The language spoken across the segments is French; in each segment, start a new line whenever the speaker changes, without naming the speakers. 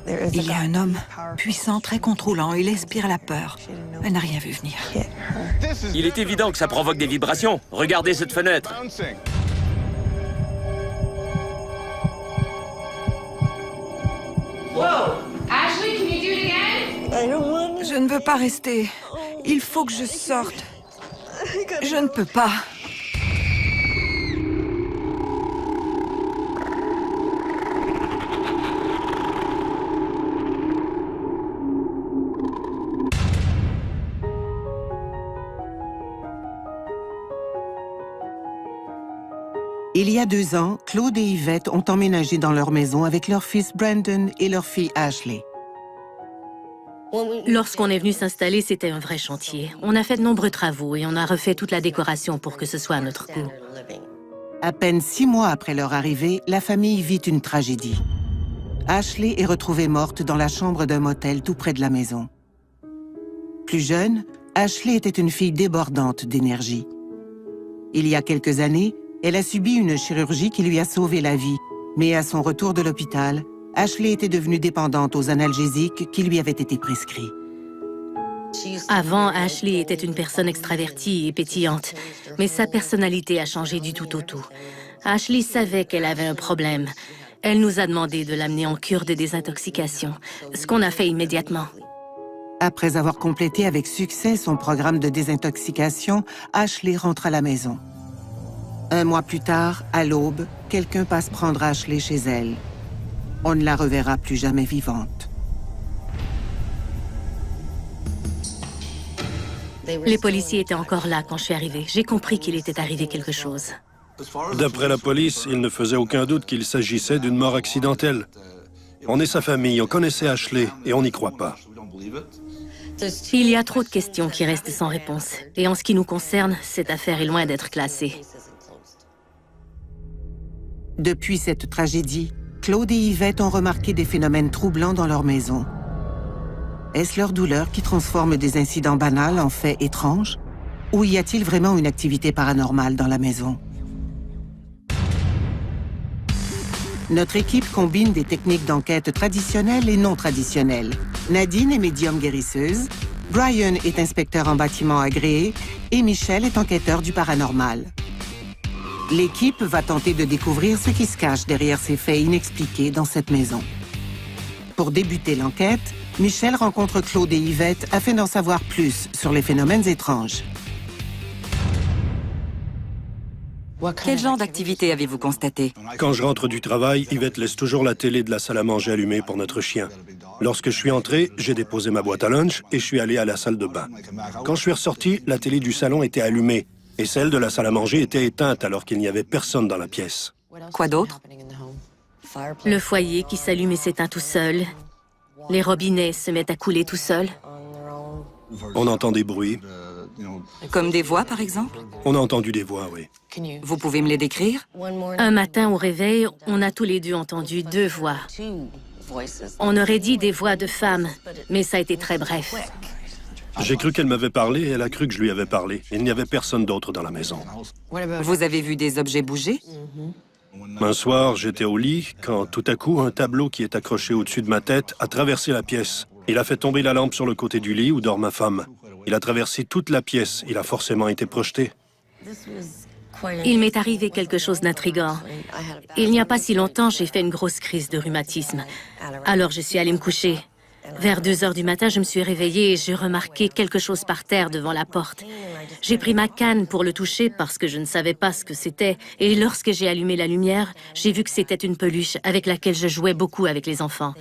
Il y a un homme puissant, très contrôlant. Il inspire la peur. Elle n'a rien vu venir.
Il est évident que ça provoque des vibrations. Regardez cette fenêtre.
Ashley, can you do it again?
Je ne veux pas rester. Il faut que je sorte. Je ne peux pas.
Il y a 2 ans, Claude et Yvette ont emménagé dans leur maison avec leur fils Brandon et leur fille Ashley.
Lorsqu'on est venu s'installer, c'était un vrai chantier. On a fait de nombreux travaux et on a refait toute la décoration pour que ce soit à notre goût.
À peine 6 mois après leur arrivée, la famille vit une tragédie. Ashley est retrouvée morte dans la chambre d'un motel tout près de la maison. Plus jeune, Ashley était une fille débordante d'énergie. Il y a quelques années, elle a subi une chirurgie qui lui a sauvé la vie, mais à son retour de l'hôpital, Ashley était devenue dépendante aux analgésiques qui lui avaient été prescrits.
Avant, Ashley était une personne extravertie et pétillante, mais sa personnalité a changé du tout au tout. Ashley savait qu'elle avait un problème. Elle nous a demandé de l'amener en cure de désintoxication, ce qu'on a fait immédiatement.
Après avoir complété avec succès son programme de désintoxication, Ashley rentre à la maison. 1 mois plus tard, à l'aube, quelqu'un passe prendre Ashley chez elle. On ne la reverra plus jamais vivante.
Les policiers étaient encore là quand je suis arrivée. J'ai compris qu'il était arrivé quelque chose.
D'après la police, il ne faisait aucun doute qu'il s'agissait d'une mort accidentelle. On est sa famille, on connaissait Ashley et on n'y croit pas.
Il y a trop de questions qui restent sans réponse. Et en ce qui nous concerne, cette affaire est loin d'être classée.
Depuis cette tragédie, Claude et Yvette ont remarqué des phénomènes troublants dans leur maison. Est-ce leur douleur qui transforme des incidents banals en faits étranges? Ou y a-t-il vraiment une activité paranormale dans la maison? Notre équipe combine des techniques d'enquête traditionnelles et non traditionnelles. Nadine est médium guérisseuse, Brian est inspecteur en bâtiment agréé et Michel est enquêteur du paranormal. L'équipe va tenter de découvrir ce qui se cache derrière ces faits inexpliqués dans cette maison. Pour débuter l'enquête, Michel rencontre Claude et Yvette afin d'en savoir plus sur les phénomènes étranges.
Quel genre d'activité avez-vous constaté?
Quand je rentre du travail, Yvette laisse toujours la télé de la salle à manger allumée pour notre chien. Lorsque je suis entré, j'ai déposé ma boîte à lunch et je suis allé à la salle de bain. Quand je suis ressorti, la télé du salon était allumée et celle de la salle à manger était éteinte alors qu'il n'y avait personne dans la pièce.
Quoi d'autre?
Le foyer qui s'allume et s'éteint tout seul. Les robinets se mettent à couler tout seuls.
On entend des bruits.
Comme des voix, par exemple?
On a entendu des voix, oui.
Vous pouvez me les décrire?
Un matin, au réveil, on a tous les deux entendu 2 voix. On aurait dit des voix de femmes, mais ça a été très bref.
J'ai cru qu'elle m'avait parlé et elle a cru que je lui avais parlé. Il n'y avait personne d'autre dans la maison.
Vous avez vu des objets bouger?
Un soir, j'étais au lit quand tout à coup, un tableau qui est accroché au-dessus de ma tête a traversé la pièce. Il a fait tomber la lampe sur le côté du lit où dort ma femme. Il a traversé toute la pièce. Il a forcément été projeté.
Il m'est arrivé quelque chose d'intriguant. Il n'y a pas si longtemps, j'ai fait une grosse crise de rhumatisme. Alors je suis allée me coucher. Vers 2 heures du matin, je me suis réveillée et j'ai remarqué quelque chose par terre devant la porte. J'ai pris ma canne pour le toucher parce que je ne savais pas ce que c'était. Et lorsque j'ai allumé la lumière, j'ai vu que c'était une peluche avec laquelle je jouais beaucoup avec les enfants.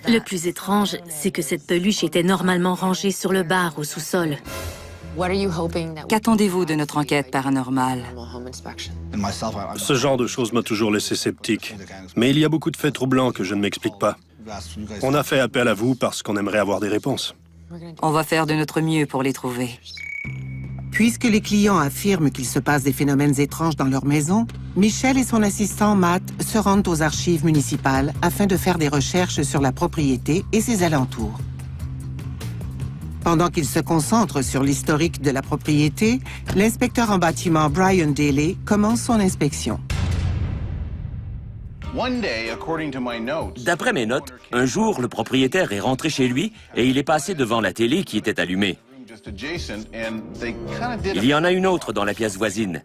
Le plus étrange, c'est que cette peluche était normalement rangée sur le bar au sous-sol.
Qu'attendez-vous de notre enquête paranormale?
Ce genre de choses m'a toujours laissé sceptique. Mais il y a beaucoup de faits troublants que je ne m'explique pas. On a fait appel à vous parce qu'on aimerait avoir des réponses.
On va faire de notre mieux pour les trouver.
Puisque les clients affirment qu'il se passe des phénomènes étranges dans leur maison, Michel et son assistant Matt se rendent aux archives municipales afin de faire des recherches sur la propriété et ses alentours. Pendant qu'ils se concentrent sur l'historique de la propriété, l'inspecteur en bâtiment Brian Daly commence son inspection.
D'après mes notes, un jour, le propriétaire est rentré chez lui et il est passé devant la télé qui était allumée. Il y en a une autre dans la pièce voisine.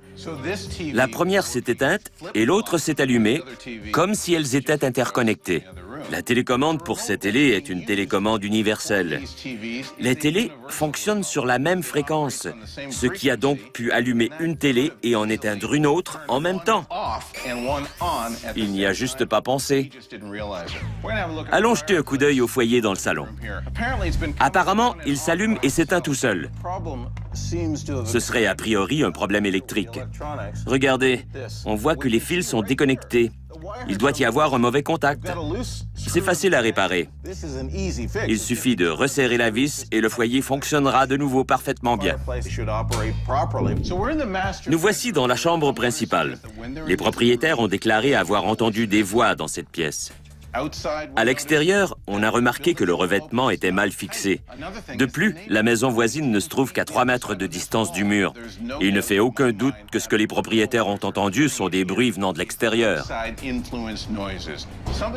La première s'est éteinte et l'autre s'est allumée, comme si elles étaient interconnectées. La télécommande pour ces télés est une télécommande universelle. Les télés fonctionnent sur la même fréquence, ce qui a donc pu allumer une télé et en éteindre une autre en même temps. Il n'y a juste pas pensé. Allons jeter un coup d'œil au foyer dans le salon. Apparemment, il s'allume et s'éteint tout seul. Ce serait a priori un problème électrique. Regardez, on voit que les fils sont déconnectés. Il doit y avoir un mauvais contact. C'est facile à réparer. Il suffit de resserrer la vis et le foyer fonctionnera de nouveau parfaitement bien. Nous voici dans la chambre principale. Les propriétaires ont déclaré avoir entendu des voix dans cette pièce. À l'extérieur, on a remarqué que le revêtement était mal fixé. De plus, la maison voisine ne se trouve qu'à 3 mètres de distance du mur. Et il ne fait aucun doute que ce que les propriétaires ont entendu sont des bruits venant de l'extérieur.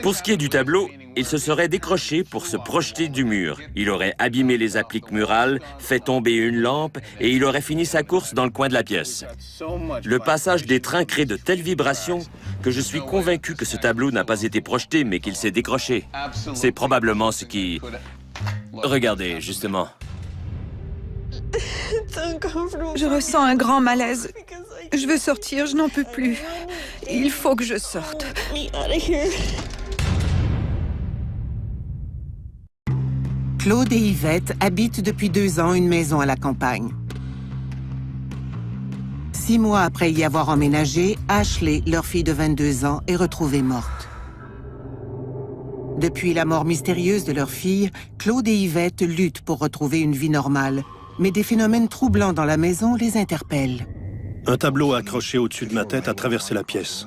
Pour ce qui est du tableau, il se serait décroché pour se projeter du mur. Il aurait abîmé les appliques murales, fait tomber une lampe et il aurait fini sa course dans le coin de la pièce. Le passage des trains crée de telles vibrations que je suis convaincu que ce tableau n'a pas été projeté, mais qu'il s'est décroché. C'est probablement ce qui... Regardez, justement.
Je ressens un grand malaise. Je veux sortir, je n'en peux plus. Il faut que je sorte.
Claude et Yvette habitent depuis 2 ans une maison à la campagne. 6 mois après y avoir emménagé, Ashley, leur fille de 22 ans, est retrouvée morte. Depuis la mort mystérieuse de leur fille, Claude et Yvette luttent pour retrouver une vie normale, mais des phénomènes troublants dans la maison les interpellent.
Un tableau accroché au-dessus de ma tête a traversé la pièce.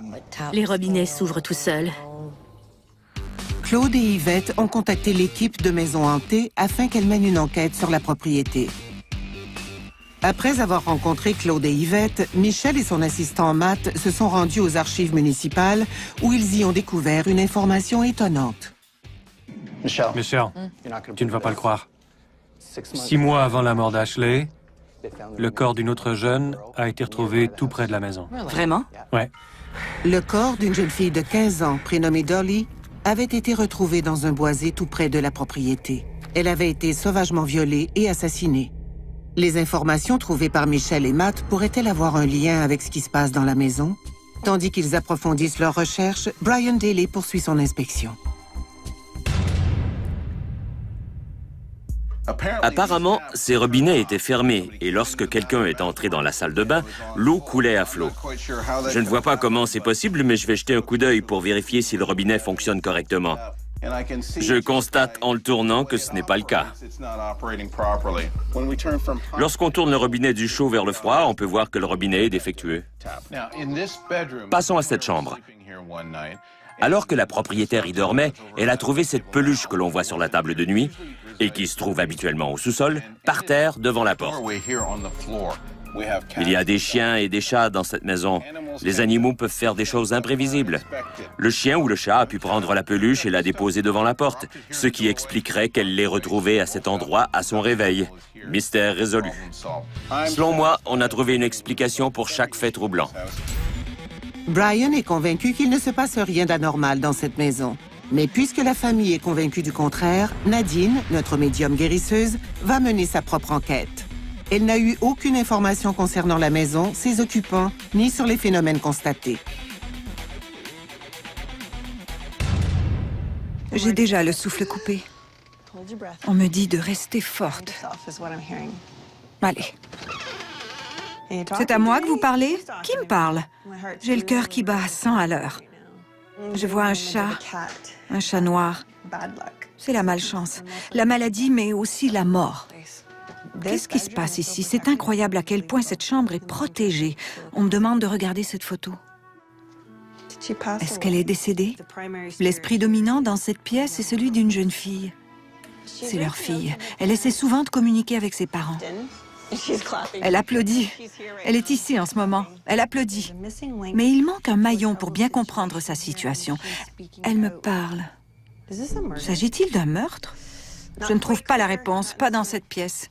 Les robinets s'ouvrent tout seuls.
Claude et Yvette ont contacté l'équipe de Maison Hantée afin qu'elle mène une enquête sur la propriété. Après avoir rencontré Claude et Yvette, Michel et son assistant Matt se sont rendus aux archives municipales où ils y ont découvert une information étonnante.
Michel, tu ne vas pas le croire. 6 mois avant la mort d'Ashley, le corps d'une autre jeune a été retrouvé tout près de la maison.
Vraiment?
Ouais.
Le corps d'une jeune fille de 15 ans, prénommée Dolly, avait été retrouvé dans un boisé tout près de la propriété. Elle avait été sauvagement violée et assassinée. Les informations trouvées par Michel et Matt pourraient-elles avoir un lien avec ce qui se passe dans la maison? Tandis qu'ils approfondissent leurs recherches, Brian Daly poursuit son inspection.
Apparemment, ces robinets étaient fermés et lorsque quelqu'un est entré dans la salle de bain, l'eau coulait à flot. Je ne vois pas comment c'est possible, mais je vais jeter un coup d'œil pour vérifier si le robinet fonctionne correctement. Je constate en le tournant que ce n'est pas le cas. Lorsqu'on tourne le robinet du chaud vers le froid, on peut voir que le robinet est défectueux. Passons à cette chambre. Alors que la propriétaire y dormait, elle a trouvé cette peluche que l'on voit sur la table de nuit et qui se trouve habituellement au sous-sol, par terre devant la porte. Il y a des chiens et des chats dans cette maison. Les animaux peuvent faire des choses imprévisibles. Le chien ou le chat a pu prendre la peluche et la déposer devant la porte, ce qui expliquerait qu'elle l'ait retrouvée à cet endroit à son réveil. Mystère résolu. Selon moi, on a trouvé une explication pour chaque fait troublant.
Brian est convaincu qu'il ne se passe rien d'anormal dans cette maison. Mais puisque la famille est convaincue du contraire, Nadine, notre médium guérisseuse, va mener sa propre enquête. Elle n'a eu aucune information concernant la maison, ses occupants, ni sur les phénomènes constatés.
J'ai déjà le souffle coupé. On me dit de rester forte. Allez. C'est à moi que vous parlez? Qui me parle? J'ai le cœur qui bat à 100 à l'heure. Je vois un chat noir. C'est la malchance, la maladie, mais aussi la mort. Qu'est-ce qui se passe ici? C'est incroyable à quel point cette chambre est protégée. On me demande de regarder cette photo. Est-ce qu'elle est décédée? L'esprit dominant dans cette pièce est celui d'une jeune fille. C'est leur fille. Elle essaie souvent de communiquer avec ses parents. Elle applaudit. Elle est ici en ce moment. Elle applaudit. Mais il manque un maillon pour bien comprendre sa situation. Elle me parle. S'agit-il d'un meurtre? Je ne trouve pas la réponse, pas dans cette pièce.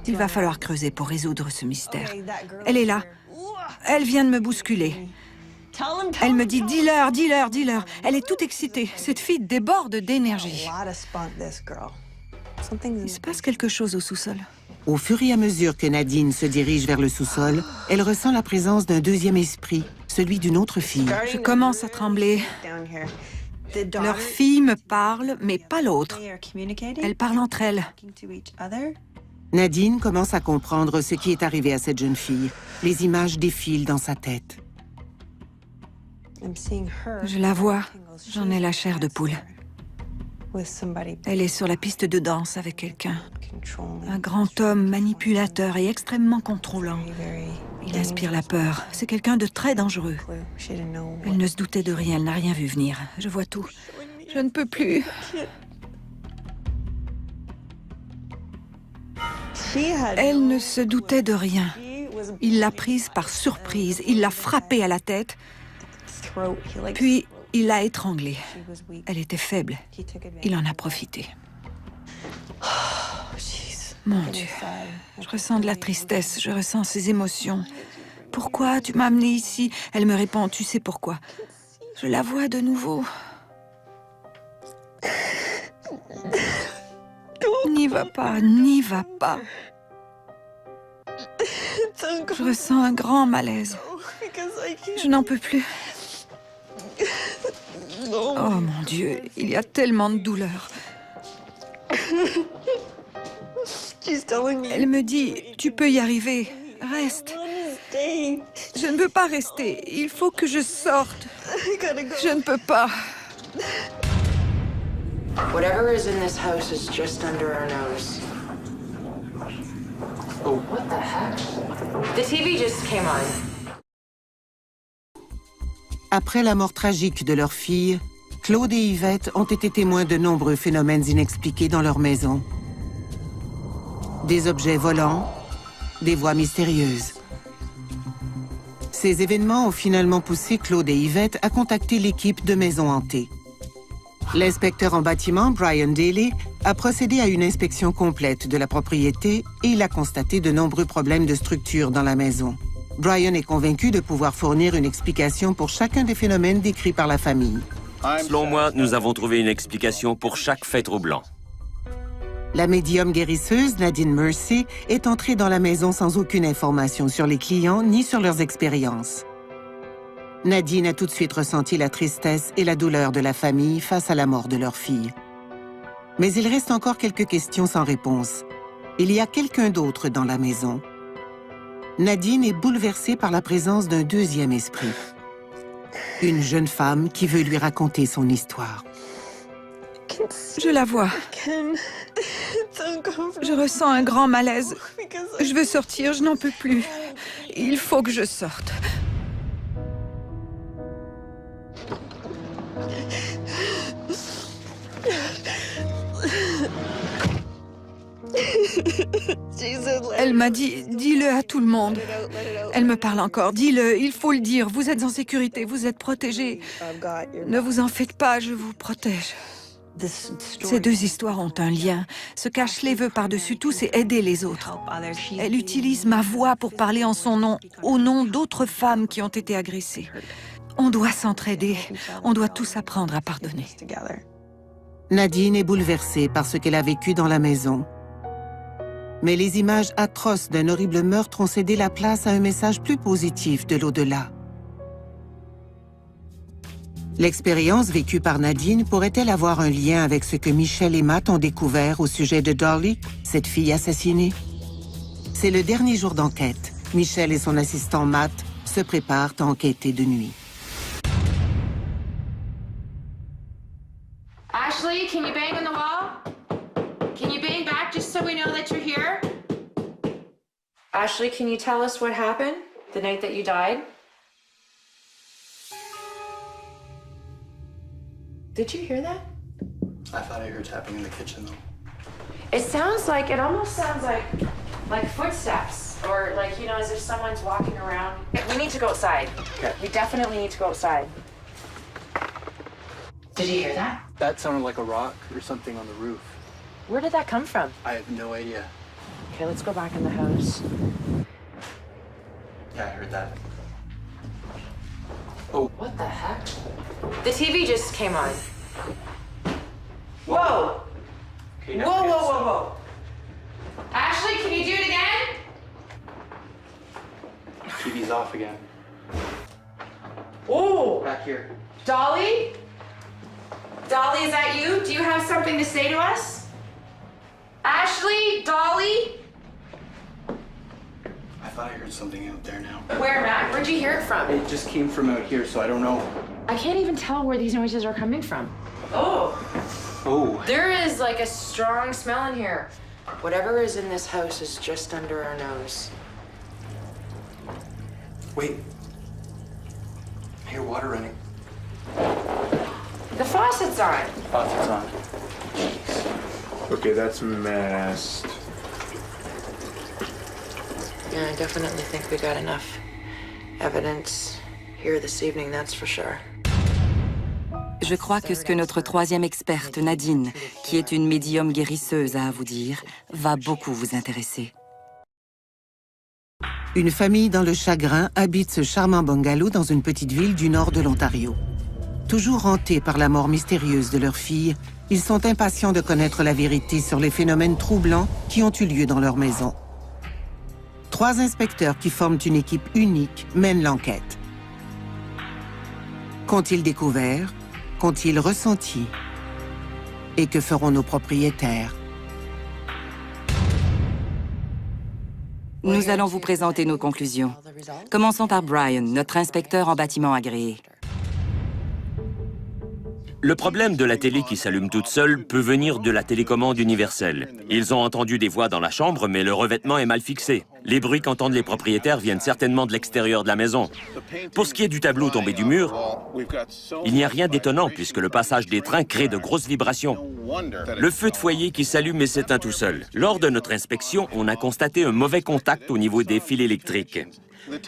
Il va falloir creuser pour résoudre ce mystère. Elle est là. Elle vient de me bousculer. Elle me dit « dis-leur, dis-leur, dis-leur ». Elle est toute excitée. Cette fille déborde d'énergie. Il se passe quelque chose au sous-sol.
Au fur et à mesure que Nadine se dirige vers le sous-sol, elle ressent la présence d'un deuxième esprit, celui d'une autre fille.
Je commence à trembler. Leur fille me parle, mais pas l'autre. Elles parlent entre elles.
Nadine commence à comprendre ce qui est arrivé à cette jeune fille. Les images défilent dans sa tête.
Je la vois. J'en ai la chair de poule. Elle est sur la piste de danse avec quelqu'un. Un grand homme manipulateur et extrêmement contrôlant. Il inspire la peur. C'est quelqu'un de très dangereux. Elle ne se doutait de rien, elle n'a rien vu venir. Je vois tout. Je ne peux plus. Elle ne se doutait de rien. Il l'a prise par surprise. Il l'a frappée à la tête. Puis, il l'a étranglée. Elle était faible. Il en a profité. Mon Dieu, je ressens de la tristesse, je ressens ses émotions. Pourquoi tu m'as amenée ici? Elle me répond, tu sais pourquoi. Je la vois de nouveau. N'y va pas, n'y va pas. Je ressens un grand malaise. Je n'en peux plus. Oh mon Dieu, il y a tellement de douleur. Elle me dit, tu peux y arriver, reste. Je ne veux pas rester, il faut que je sorte. Je ne peux pas.
Whatever is in this house is just under our nose. Oh, what the heck? The TV just came on.
Après la mort tragique de leur fille, Claude et Yvette ont été témoins de nombreux phénomènes inexpliqués dans leur maison. Des objets volants, des voix mystérieuses. Ces événements ont finalement poussé Claude et Yvette à contacter l'équipe de Maisons hantées. L'inspecteur en bâtiment, Brian Daly, a procédé à une inspection complète de la propriété et il a constaté de nombreux problèmes de structure dans la maison. Brian est convaincu de pouvoir fournir une explication pour chacun des phénomènes décrits par la famille.
Selon moi, nous avons trouvé une explication pour chaque fait troublant.
La médium guérisseuse, Nadine Mercy, est entrée dans la maison sans aucune information sur les clients ni sur leurs expériences. Nadine a tout de suite ressenti la tristesse et la douleur de la famille face à la mort de leur fille. Mais il reste encore quelques questions sans réponse. Il y a quelqu'un d'autre dans la maison. Nadine est bouleversée par la présence d'un deuxième esprit. Une jeune femme qui veut lui raconter son histoire.
Je la vois. Je ressens un grand malaise. Je veux sortir, je n'en peux plus. Il faut que je sorte. Elle m'a dit, dis-le à tout le monde. Elle me parle encore, dis-le, il faut le dire. Vous êtes en sécurité, vous êtes protégés. Ne vous en faites pas, je vous protège. Ces deux histoires ont un lien. Ce qu'Ashley veut par-dessus tout, c'est aider les autres. Elle utilise ma voix pour parler en son nom, au nom d'autres femmes qui ont été agressées. On doit s'entraider. On doit tous apprendre à pardonner.
Nadine est bouleversée par ce qu'elle a vécu dans la maison. Mais les images atroces d'un horrible meurtre ont cédé la place à un message plus positif de l'au-delà. L'expérience vécue par Nadine pourrait-elle avoir un lien avec ce que Michel et Matt ont découvert au sujet de Dolly, cette fille assassinée? C'est le dernier jour d'enquête. Michel et son assistant Matt se préparent à enquêter de nuit.
Ashley, can you bang on the wall? Can you bang back just so we know that you're here?
Ashley, can you tell us what happened the night that you died? Did you hear that?
I thought I heard tapping in the kitchen, though.
It almost sounds like
Like footsteps, or like, you know, as if someone's walking around. We need to go outside.
Okay.
We definitely need to go outside. Did you hear that?
That sounded like a rock or something on the roof.
Where did that come from?
I have no idea.
Okay, let's go back in the house.
Yeah, I heard that.
Oh. What the heck? The TV just came on. Whoa!
Okay,
Whoa, whoa, whoa, whoa. Ashley, can you do it again?
TV's off again.
Oh!
Back here.
Dolly? Dolly, is that you? Do you have something to say to us? Ashley? Dolly?
I thought I heard something out there now.
Where, Matt? Where'd you hear it from?
It just came from out here, so I don't know.
I can't even tell where these noises are coming from. Oh.
Oh.
There is like a strong smell in here. Whatever is in this house is just under our nose.
Wait. I hear water running.
The faucet's on.
Faucet's on.
Okay, that's messed.
Yeah, I definitely think we got enough evidence here this evening, that's for sure.
Je crois que ce que notre troisième experte, Nadine, qui est une médium guérisseuse, a à vous dire, va beaucoup vous intéresser.
Une famille dans le chagrin habite ce charmant bungalow dans une petite ville du nord de l'Ontario. Toujours hantés par la mort mystérieuse de leur fille, ils sont impatients de connaître la vérité sur les phénomènes troublants qui ont eu lieu dans leur maison. 3 inspecteurs qui forment une équipe unique mènent l'enquête. Qu'ont-ils découvert? Qu'ont-ils ressenti? Et que feront nos propriétaires?
Nous allons vous présenter nos conclusions. Commençons par Brian, notre inspecteur en bâtiment agréé.
Le problème de la télé qui s'allume toute seule peut venir de la télécommande universelle. Ils ont entendu des voix dans la chambre, mais le revêtement est mal fixé. Les bruits qu'entendent les propriétaires viennent certainement de l'extérieur de la maison. Pour ce qui est du tableau tombé du mur, il n'y a rien d'étonnant puisque le passage des trains crée de grosses vibrations. Le feu de foyer qui s'allume et s'éteint tout seul. Lors de notre inspection, on a constaté un mauvais contact au niveau des fils électriques.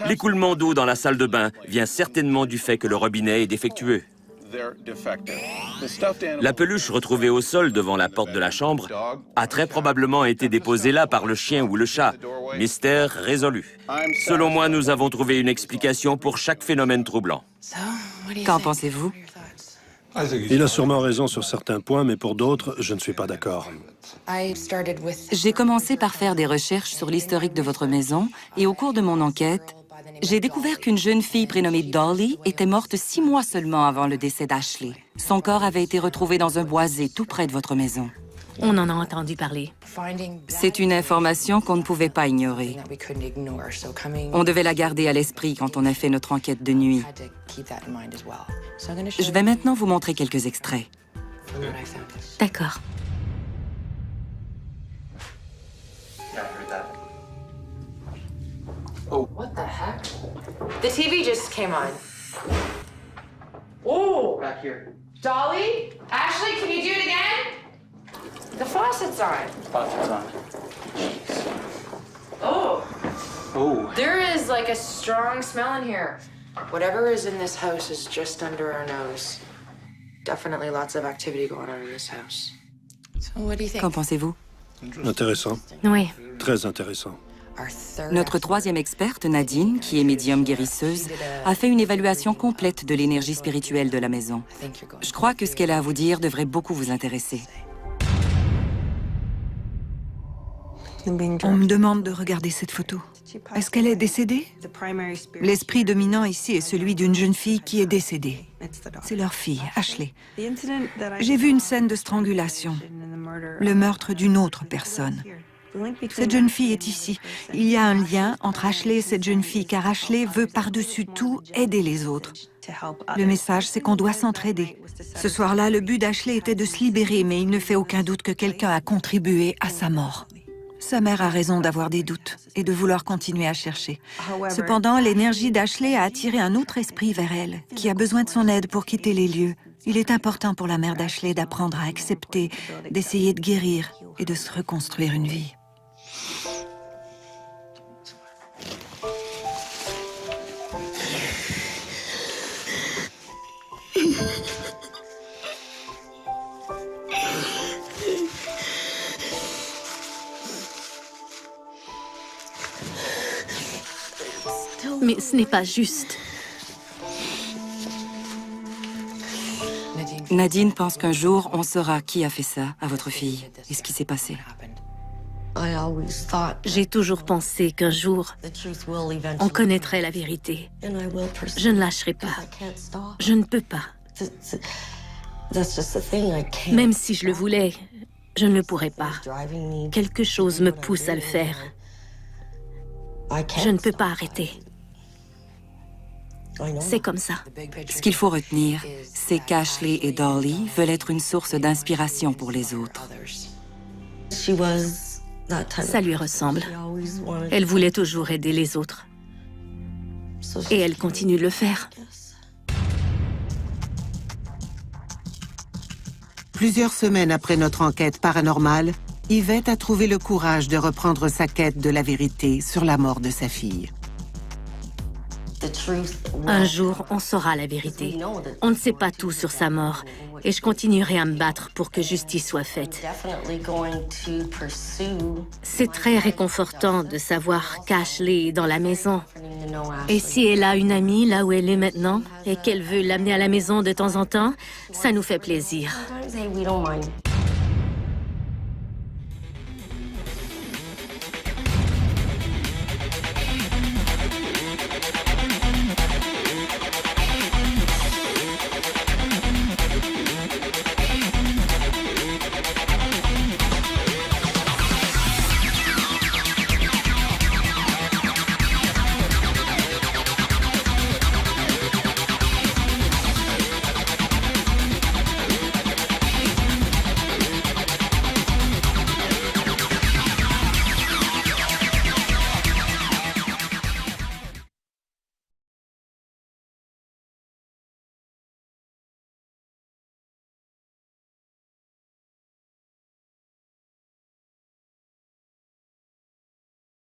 L'écoulement d'eau dans la salle de bain vient certainement du fait que le robinet est défectueux. La peluche retrouvée au sol devant la porte de la chambre a très probablement été déposée là par le chien ou le chat. Mystère résolu. Selon moi, nous avons trouvé une explication pour chaque phénomène troublant.
Qu'en pensez-vous?
Il a sûrement raison sur certains points, mais pour d'autres, je ne suis pas d'accord.
J'ai commencé par faire des recherches sur l'historique de votre maison et au cours de mon enquête, j'ai découvert qu'une jeune fille prénommée Dolly était morte 6 mois seulement avant le décès d'Ashley. Son corps avait été retrouvé dans un boisé tout près de votre maison.
On en a entendu parler.
C'est une information qu'on ne pouvait pas ignorer. On devait la garder à l'esprit quand on a fait notre enquête de nuit. Je vais maintenant vous montrer quelques extraits.
D'accord.
Oh.
What the heck? The TV just came on. Oh!
Back here.
Dolly? Ashley, can you do it again? The faucet's on.
Faucet's on.
Oh.
Oh.
There is like a strong smell in here. Whatever is in this house is just under our nose. Definitely lots of activity going on in this house. So what do you think?
Qu'en pensez-vous?
Intéressant.
Oui.
Très intéressant.
Notre troisième experte, Nadine, qui est médium guérisseuse, a fait une évaluation complète de l'énergie spirituelle de la maison. Je crois que ce qu'elle a à vous dire devrait beaucoup vous intéresser.
On me demande de regarder cette photo. Est-ce qu'elle est décédée? L'esprit dominant ici est celui d'une jeune fille qui est décédée. C'est leur fille, Ashley. J'ai vu une scène de strangulation, le meurtre d'une autre personne. Cette jeune fille est ici. Il y a un lien entre Ashley et cette jeune fille, car Ashley veut par-dessus tout aider les autres. Le message, c'est qu'on doit s'entraider. Ce soir-là, le but d'Ashley était de se libérer, mais il ne fait aucun doute que quelqu'un a contribué à sa mort. Sa mère a raison d'avoir des doutes et de vouloir continuer à chercher. Cependant, l'énergie d'Ashley a attiré un autre esprit vers elle, qui a besoin de son aide pour quitter les lieux. Il est important pour la mère d'Ashley d'apprendre à accepter, d'essayer de guérir et de se reconstruire une vie.
Mais ce n'est pas juste.
Nadine pense qu'un jour, on saura qui a fait ça à votre fille et ce qui s'est passé.
J'ai toujours pensé qu'un jour, on connaîtrait la vérité. Je ne lâcherai pas. Je ne peux pas. Même si je le voulais, je ne le pourrais pas. Quelque chose me pousse à le faire. Je ne peux pas arrêter. C'est comme ça.
Ce qu'il faut retenir, c'est qu'Ashley et Dolly veulent être une source d'inspiration pour les autres.
Ça lui ressemble. Elle voulait toujours aider les autres. Et elle continue de le faire.
Plusieurs semaines après notre enquête paranormale, Yvette a trouvé le courage de reprendre sa quête de la vérité sur la mort de sa fille.
Un jour, on saura la vérité. On ne sait pas tout sur sa mort. Et je continuerai à me battre pour que justice soit faite. C'est très réconfortant de savoir qu'Ashley est dans la maison. Et si elle a une amie là où elle est maintenant et qu'elle veut l'amener à la maison de temps en temps, ça nous fait plaisir.